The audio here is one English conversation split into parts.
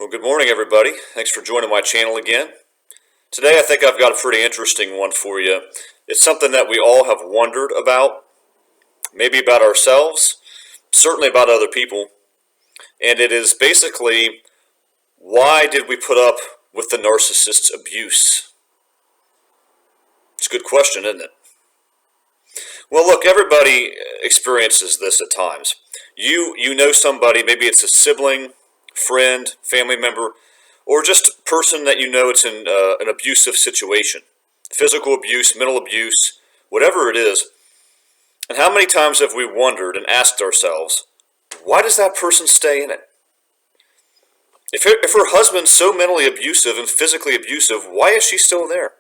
Well, good morning, everybody. Thanks for joining my channel again. Today, I think I've got a pretty interesting one for you. It's something that we all have wondered about, maybe about ourselves, certainly about other people, and it is basically, why did we put up with the narcissist's abuse? It's a good question, isn't it? Well, look, everybody experiences this at times. You know somebody, maybe it's a sibling, friend, family member, or just a person that you know it's in an abusive situation. Physical abuse, mental abuse, whatever it is. And how many times have we wondered and asked ourselves, why does that person stay in it? If her husband's so mentally abusive and physically abusive, why is she still there?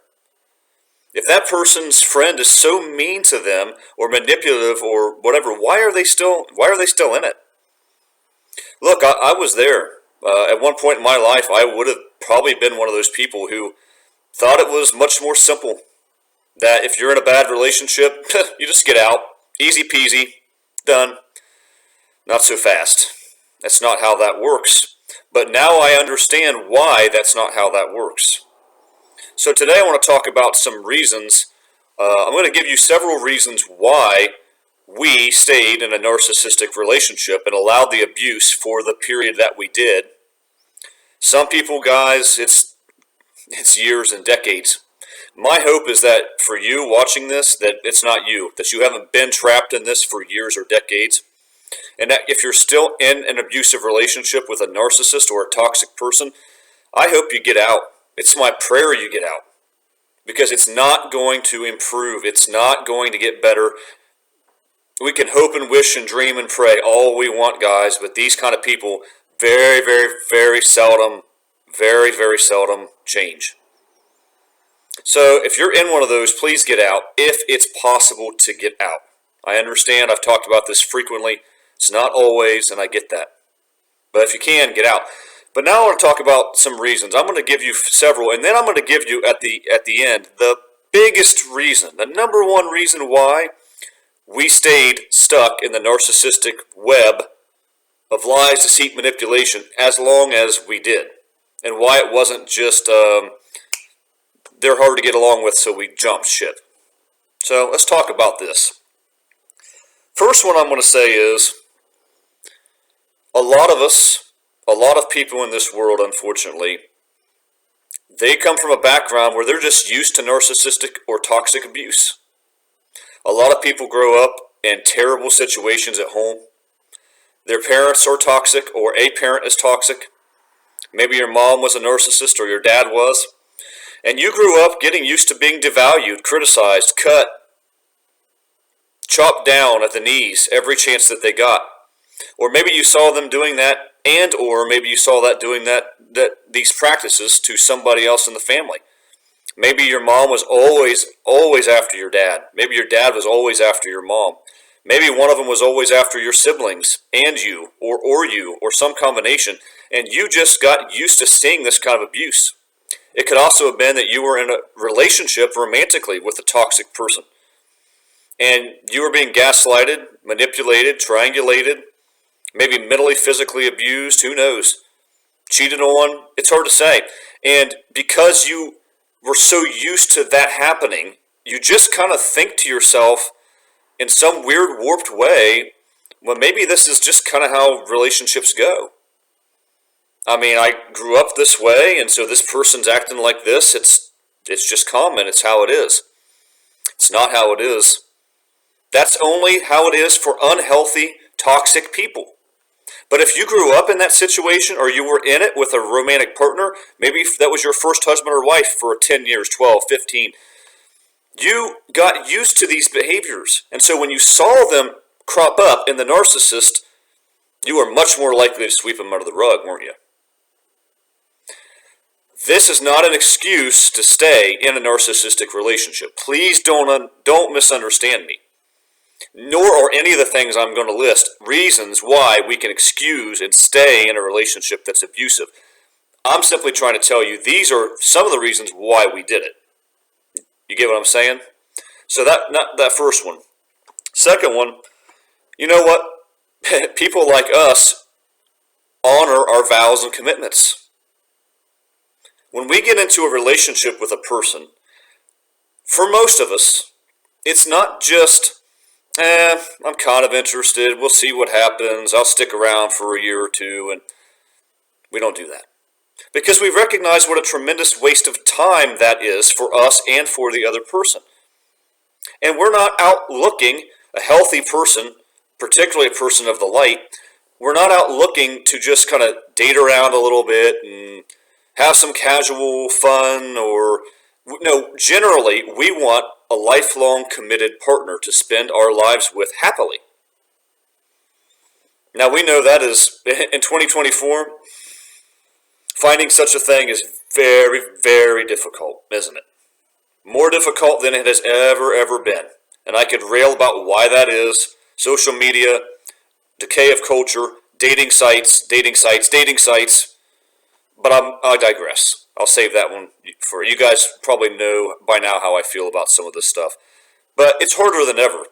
If that person's friend is so mean to them or manipulative or whatever, why are they still in it? Look, I was there. At one point in my life, I would have probably been one of those people who thought it was much more simple. That if you're in a bad relationship, you just get out. Easy peasy. Done. Not so fast. That's not how that works. But now I understand why that's not how that works. So today I want to talk about some reasons. I'm going to give you several reasons why we stayed in a narcissistic relationship and allowed the abuse for the period that we did. Some people, guys, it's years and decades. My hope is that for you watching this, that it's not you, that you haven't been trapped in this for years or decades, and that if you're still in an abusive relationship with a narcissist or a toxic person, I hope you get out. It's my prayer you get out, because it's not going to improve. It's not going to get better. We can hope and wish and dream and pray all we want, guys, but these kind of people very, very, very seldom change. So if you're in one of those, please get out if it's possible to get out. I understand. I've talked about this frequently. It's not always, and I get that. But if you can, get out. But now I want to talk about some reasons. I'm going to give you several, and then I'm going to give you at the end the biggest reason, the number one reason why we stayed stuck in the narcissistic web of lies, deceit, manipulation as long as we did, and why it wasn't just they're hard to get along with, so we jumped ship. So let's talk about this. First one I'm going to say is, a lot of people in this world, unfortunately, they come from a background where they're just used to narcissistic or toxic abuse. A lot of people grow up in terrible situations at home. Their parents are toxic, or a parent is toxic. Maybe your mom was a narcissist or your dad was. And you grew up getting used to being devalued, criticized, cut, chopped down at the knees every chance that they got. Or maybe you saw them doing that, or maybe you saw that doing these practices to somebody else in the family. Maybe your mom was always after your dad. Maybe your dad was always after your mom. Maybe one of them was always after your siblings and you, or some combination, and you just got used to seeing this kind of abuse. It could also have been that you were in a relationship romantically with a toxic person, and you were being gaslighted, manipulated, triangulated, maybe mentally, physically abused, who knows, cheated on, it's hard to say. And because you were so used to that happening, you just kind of think to yourself in some weird, warped way, well, maybe this is just kind of how relationships go. I mean, I grew up this way, and so this person's acting like this. It's just common. It's how it is. It's not how it is. That's only how it is for unhealthy, toxic people. But if you grew up in that situation, or you were in it with a romantic partner, maybe that was your first husband or wife for 10 years, 12, 15, you got used to these behaviors. And so when you saw them crop up in the narcissist, you were much more likely to sweep them under the rug, weren't you? This is not an excuse to stay in a narcissistic relationship. Please don't misunderstand me. Nor are any of the things I'm going to list reasons why we can excuse and stay in a relationship that's abusive. I'm simply trying to tell you these are some of the reasons why we did it. You get what I'm saying? So that first one. Second one, you know what? People like us honor our vows and commitments. when we get into a relationship with a person, for most of us, it's not just, I'm kind of interested, we'll see what happens, I'll stick around for a year or two, and we don't do that. Because we recognize what a tremendous waste of time that is for us and for the other person. And we're not out looking, a healthy person, particularly a person of the light, we're not out looking to just kind of date around a little bit and have some casual fun or, no, generally we want a lifelong committed partner to spend our lives with happily. Now we know that is, in 2024, finding such a thing is very, very difficult, isn't it? More difficult than it has ever been. And I could rail about why that is. Social media, decay of culture, dating sites. But I digress. I'll save that one for you guys. Probably know by now how I feel about some of this stuff. But it's harder than ever.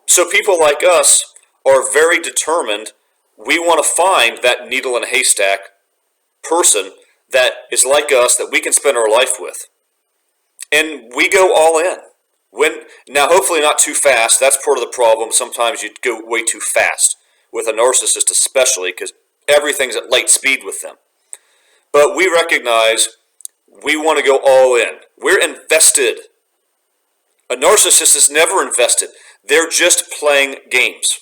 So people like us are very determined. We want to find that needle in a haystack person that is like us that we can spend our life with. And we go all in. Now, hopefully not too fast. That's part of the problem. Sometimes you go way too fast with a narcissist especially because everything's at light speed with them. But we recognize we want to go all in. We're invested. A narcissist is never invested. They're just playing games.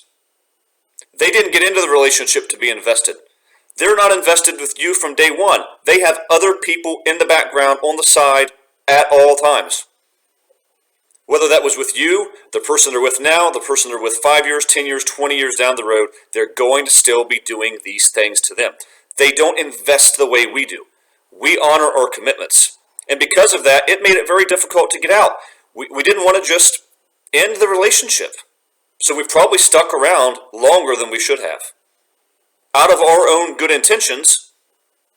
They didn't get into the relationship to be invested. They're not invested with you from day one. They have other people in the background, on the side, at all times. Whether that was with you, the person they're with now, the person they're with 5 years, 10 years, 20 years down the road, they're going to still be doing these things to them. They don't invest the way we do. We honor our commitments. And because of that, it made it very difficult to get out. We didn't want to just end the relationship. So we probably stuck around longer than we should have. Out of our own good intentions,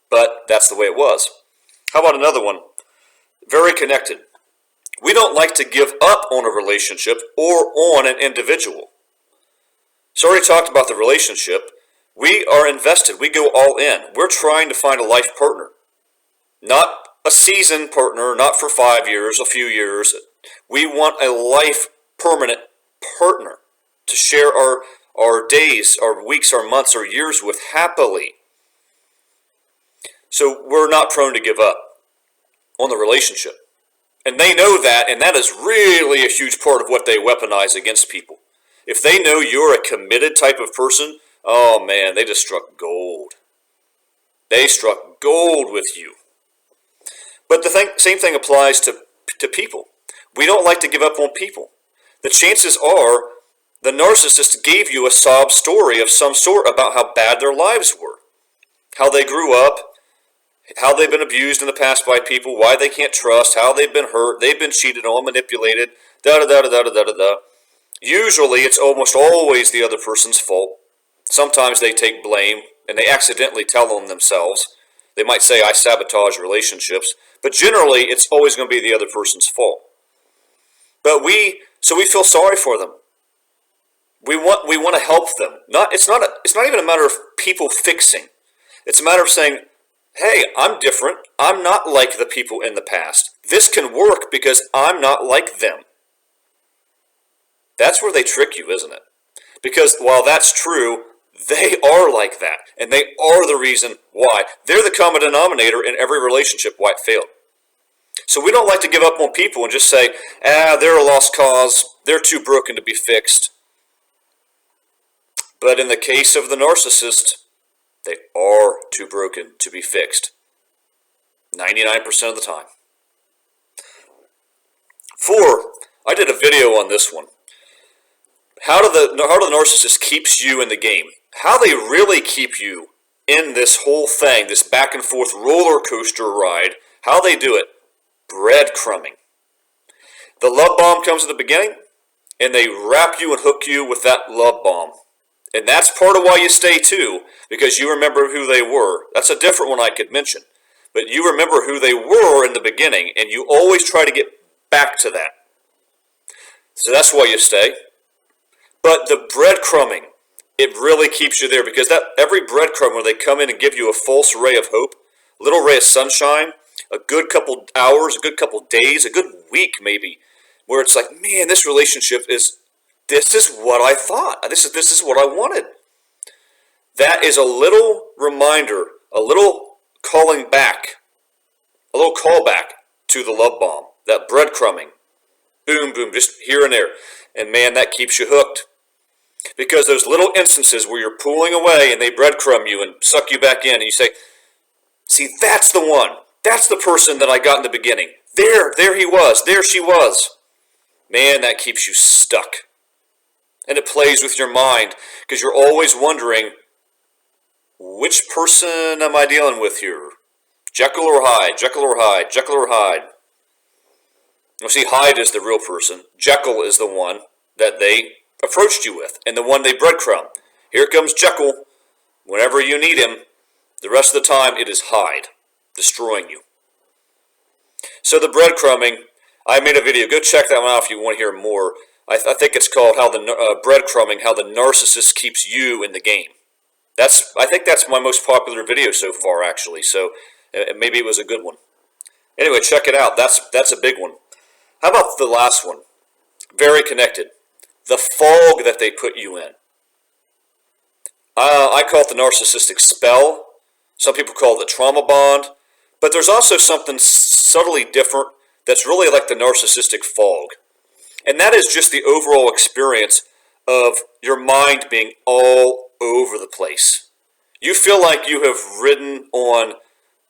but that's the way it was. How about another one? Very connected. We don't like to give up on a relationship or on an individual. So I already talked about the relationship. We are invested. We go all in. We're trying to find a life partner. Not a season partner, not for 5 years, a few years. We want a life permanent partner to share our days, our weeks, our months, our years with happily. So we're not prone to give up on the relationship. And they know that, and that is really a huge part of what they weaponize against people. If they know you're a committed type of person, oh man, they just struck gold. They struck gold with you. But the same thing applies to people. We don't like to give up on people. The chances are the narcissist gave you a sob story of some sort about how bad their lives were, how they grew up, how they've been abused in the past by people, why they can't trust, how they've been hurt, they've been cheated on, manipulated, da-da-da-da-da-da-da-da. Usually it's almost always the other person's fault. Sometimes they take blame, and they accidentally tell on themselves. They might say, I sabotage relationships, but generally it's always going to be the other person's fault. But so we feel sorry for them. We want to help them. It's not even a matter of people fixing. It's a matter of saying, hey, I'm different. I'm not like the people in the past. This can work because I'm not like them. That's where they trick you, isn't it? Because while that's true, they are like that. And they are the reason why. They're the common denominator in every relationship why it failed. So we don't like to give up on people and just say, they're a lost cause. They're too broken to be fixed. But in the case of the narcissist, they are too broken to be fixed. 99% of the time. 4, I did a video on this one. How the narcissist keeps you in the game. How they really keep you in this whole thing, this back and forth roller coaster ride. How they do it. Breadcrumbing. The love bomb comes at the beginning, and they wrap you and hook you with that love bomb. And that's part of why you stay too, because you remember who they were. That's a different one I could mention. But you remember who they were in the beginning, and you always try to get back to that. So that's why you stay. But the breadcrumbing, it really keeps you there, because that every breadcrumb where they come in and give you a false ray of hope, little ray of sunshine, a good couple hours, a good couple days, a good week maybe, where it's like, man, this relationship this is what I thought. This is what I wanted. That is a little reminder, a little calling back, a little callback to the love bomb, that breadcrumbing. Boom, boom, just here and there. And man, that keeps you hooked. Because those little instances where you're pulling away and they breadcrumb you and suck you back in, and you say, see, that's the one. That's the person that I got in the beginning. There he was. There she was. Man, that keeps you stuck. And it plays with your mind because you're always wondering, which person am I dealing with here? Jekyll or Hyde? Jekyll or Hyde? Jekyll or Hyde? Well, see, Hyde is the real person. Jekyll is the one that they approached you with, and the one they breadcrumb. Here comes Jekyll. Whenever you need him, the rest of the time it is Hyde, destroying you. So the breadcrumbing, I made a video. Go check that one out if you want to hear more. I think it's called how the breadcrumbing, how the narcissist keeps you in the game. I think that's my most popular video so far, actually. So maybe it was a good one. Anyway, check it out. That's a big one. How about the last one? Very connected. The fog that they put you in. I call it the narcissistic spell. Some people call it the trauma bond. But there's also something subtly different that's really like the narcissistic fog. And that is just the overall experience of your mind being all over the place. You feel like you have ridden on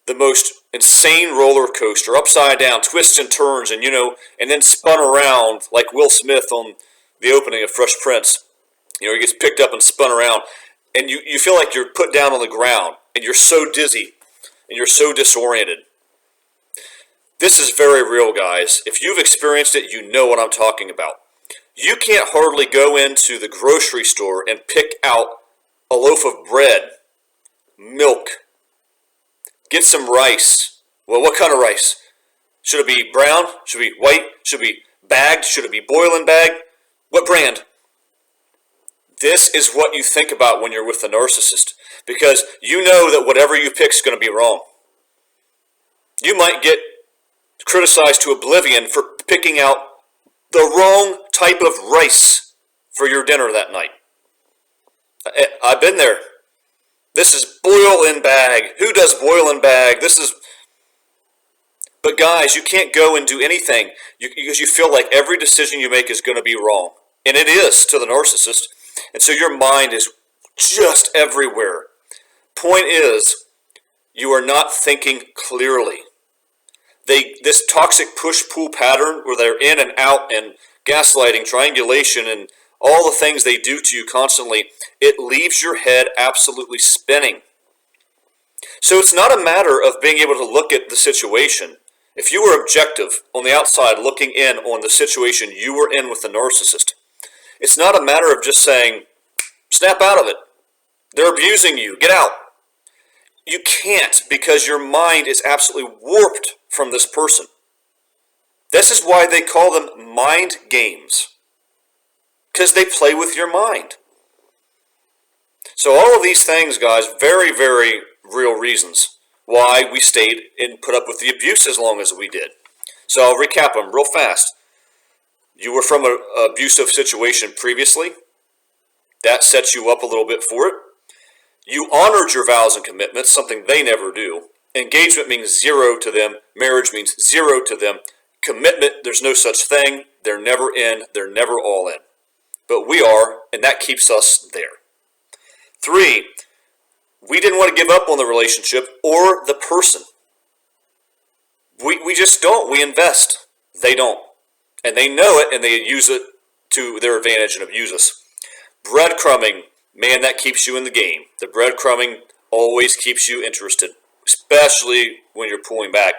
the most insane roller coaster, upside down, twists and turns, and and then spun around like Will Smith on the opening of Fresh Prince. He gets picked up and spun around, and you feel like you're put down on the ground, and you're so dizzy, and you're so disoriented. This is very real, guys. If you've experienced it, you know what I'm talking about. You can't hardly go into the grocery store and pick out a loaf of bread, milk, get some rice. Well, what kind of rice? Should it be brown? Should it be white? Should it be bagged? Should it be boiling bagged? What brand? This is what you think about when you're with the narcissist, because you know that whatever you pick is going to be wrong. You might get criticized to oblivion for picking out the wrong type of rice for your dinner that night. I've been there. This is boil in bag. Who does boil in bag? But guys, you can't go and do anything because you feel like every decision you make is going to be wrong. And it is to the narcissist. And so your mind is just everywhere. Point is, you are not thinking clearly. This toxic push-pull pattern where they're in and out and gaslighting, triangulation, and all the things they do to you constantly, it leaves your head absolutely spinning. So it's not a matter of being able to look at the situation. If you were objective on the outside looking in on the situation you were in with the narcissist, it's not a matter of just saying, snap out of it. They're abusing you. Get out. You can't, because your mind is absolutely warped from this person. This is why they call them mind games, because they play with your mind. So all of these things, guys, very, very real reasons why we stayed and put up with the abuse as long as we did. So I'll recap them real fast. You were from an abusive situation previously. That sets you up a little bit for it. You honored your vows and commitments, something they never do. Engagement means zero to them. Marriage means zero to them. Commitment, there's no such thing. They're never in. They're never all in. But we are, and that keeps us there. 3, we didn't want to give up on the relationship or the person. We just don't. We invest. They don't. And they know it, and they use it to their advantage and abuse us. Breadcrumbing, man, that keeps you in the game. The breadcrumbing always keeps you interested, especially when you're pulling back.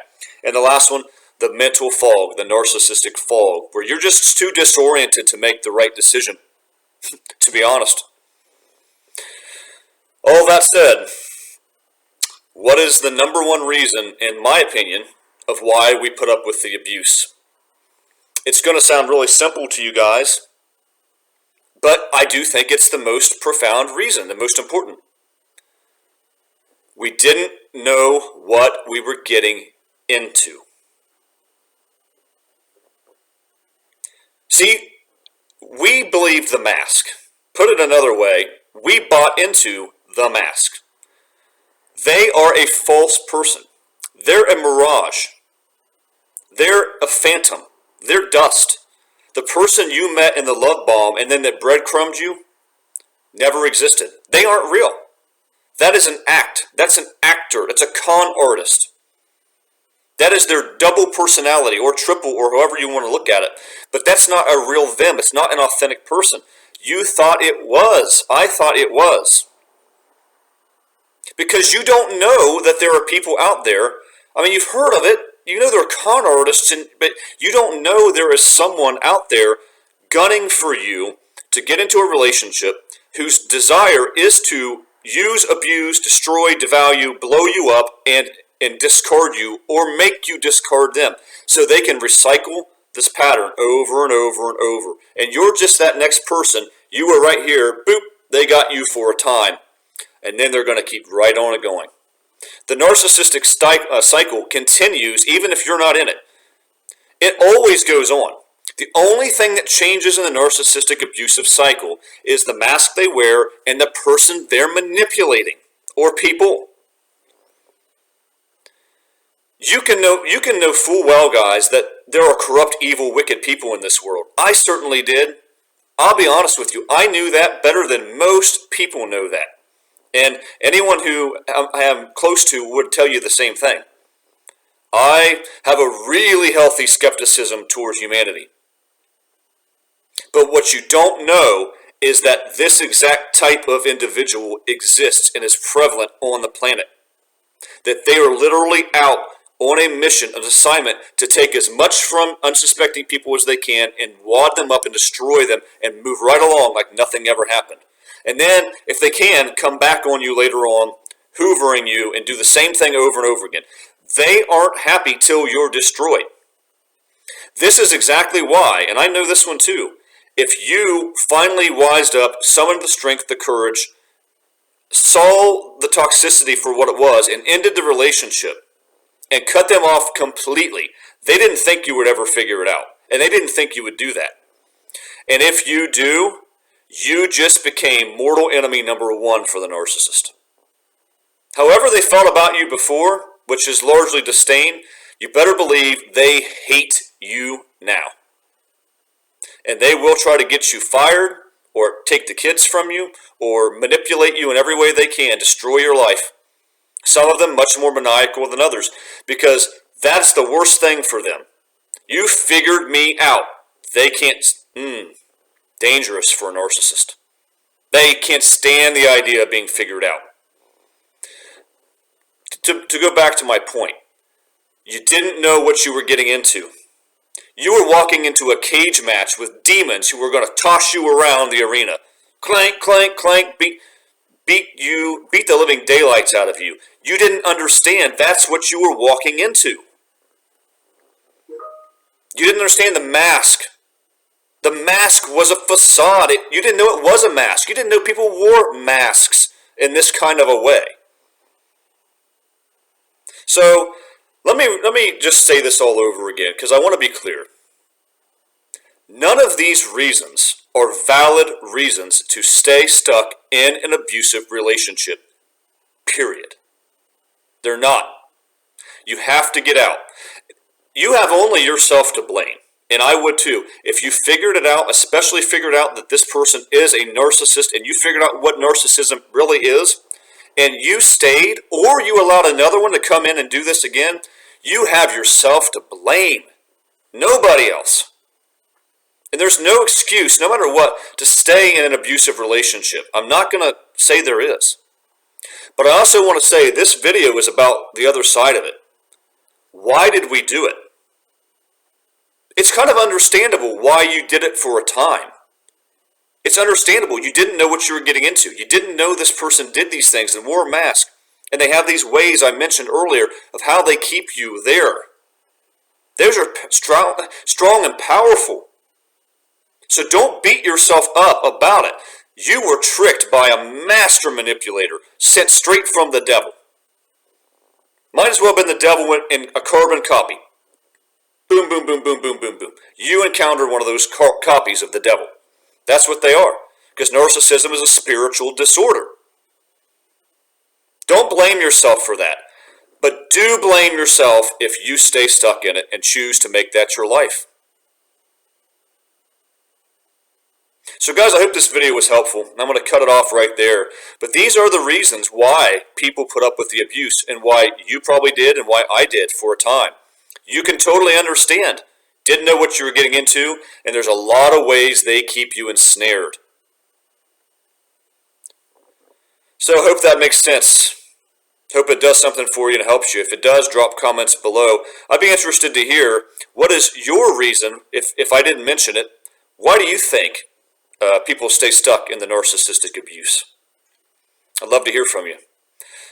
And the last one, the mental fog, the narcissistic fog, where you're just too disoriented to make the right decision, to be honest. All that said, what is the number one reason, in my opinion, of why we put up with the abuse? It's going to sound really simple to you guys, but I do think it's the most profound reason, the most important. We didn't know what we were getting into. See, we believe the mask. Put it another way, we bought into the mask. They are a false person. They're a mirage. They're a phantom. They're dust. The person you met in the love bomb and then that breadcrumbed you never existed. They aren't real. That is an act. That's an actor. It's a con artist. That is their double personality or triple or however you want to look at it. But that's not a real them. It's not an authentic person. You thought it was. I thought it was. Because you don't know that there are people out there. I mean, you've heard of it. You know there are con artists, but you don't know there is someone out there gunning for you to get into a relationship whose desire is to use, abuse, destroy, devalue, blow you up, and discard you or make you discard them so they can recycle this pattern over and over and over. And you're just that next person. You were right here. Boop. They got you for a time. And then they're going to keep right on it going. The narcissistic cycle continues even if you're not in it. It always goes on. The only thing that changes in the narcissistic abusive cycle is the mask they wear and the person they're manipulating, or people. You can know full well, guys, that there are corrupt, evil, wicked people in this world. I certainly did. I'll be honest with you. I knew that better than most people know that. And anyone who I am close to would tell you the same thing. I have a really healthy skepticism towards humanity. But what you don't know is that this exact type of individual exists and is prevalent on the planet. That they are literally out on a mission, an assignment to take as much from unsuspecting people as they can and wad them up and destroy them and move right along like nothing ever happened. And then, if they can, come back on you later on, hoovering you, and do the same thing over and over again. They aren't happy till you're destroyed. This is exactly why, and I know this one too, if you finally wised up, summoned the strength, the courage, saw the toxicity for what it was, and ended the relationship, and cut them off completely, they didn't think you would ever figure it out. And they didn't think you would do that. And if you do, you just became mortal enemy number one for the narcissist. However they felt about you before, which is largely disdain, you better believe they hate you now. And they will try to get you fired, or take the kids from you, or manipulate you in every way they can, destroy your life. Some of them much more maniacal than others, because that's the worst thing for them. You figured me out. They can't... Dangerous for a narcissist. They can't stand the idea of being figured out. To go back to my point, you didn't know what you were getting into. You were walking into a cage match with demons who were going to toss you around the arena. Clank, clank, clank, beat the living daylights out of you. You didn't understand that's what you were walking into. You didn't understand the mask. The mask was a facade. You didn't know it was a mask. You didn't know people wore masks in this kind of a way. So let me just say this all over again, because I want to be clear. None of these reasons are valid reasons to stay stuck in an abusive relationship. Period. They're not. You have to get out. You have only yourself to blame. And I would too. If you figured it out, especially figured out that this person is a narcissist, and you figured out what narcissism really is, and you stayed, or you allowed another one to come in and do this again, you have yourself to blame. Nobody else. And there's no excuse, no matter what, to stay in an abusive relationship. I'm not going to say there is. But I also want to say this video is about the other side of it. Why did we do it? It's kind of understandable why you did it for a time. It's understandable. You didn't know what you were getting into. You didn't know this person did these things and wore a mask. And they have these ways I mentioned earlier of how they keep you there. Those are strong and powerful. So don't beat yourself up about it. You were tricked by a master manipulator sent straight from the devil. Might as well have been the devil in a carbon copy. Boom, boom, boom, boom, boom, boom, boom. You encountered one of those copies of the devil. That's what they are. Because narcissism is a spiritual disorder. Don't blame yourself for that. But do blame yourself if you stay stuck in it and choose to make that your life. So guys, I hope this video was helpful. I'm going to cut it off right there. But these are the reasons why people put up with the abuse and why you probably did and why I did for a time. You can totally understand. Didn't know what you were getting into, and there's a lot of ways they keep you ensnared. So I hope that makes sense. Hope it does something for you and helps you. If it does, drop comments below. I'd be interested to hear, what is your reason, if I didn't mention it, why do you think people stay stuck in the narcissistic abuse? I'd love to hear from you.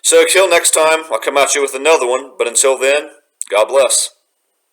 So until next time, I'll come at you with another one. But until then, God bless.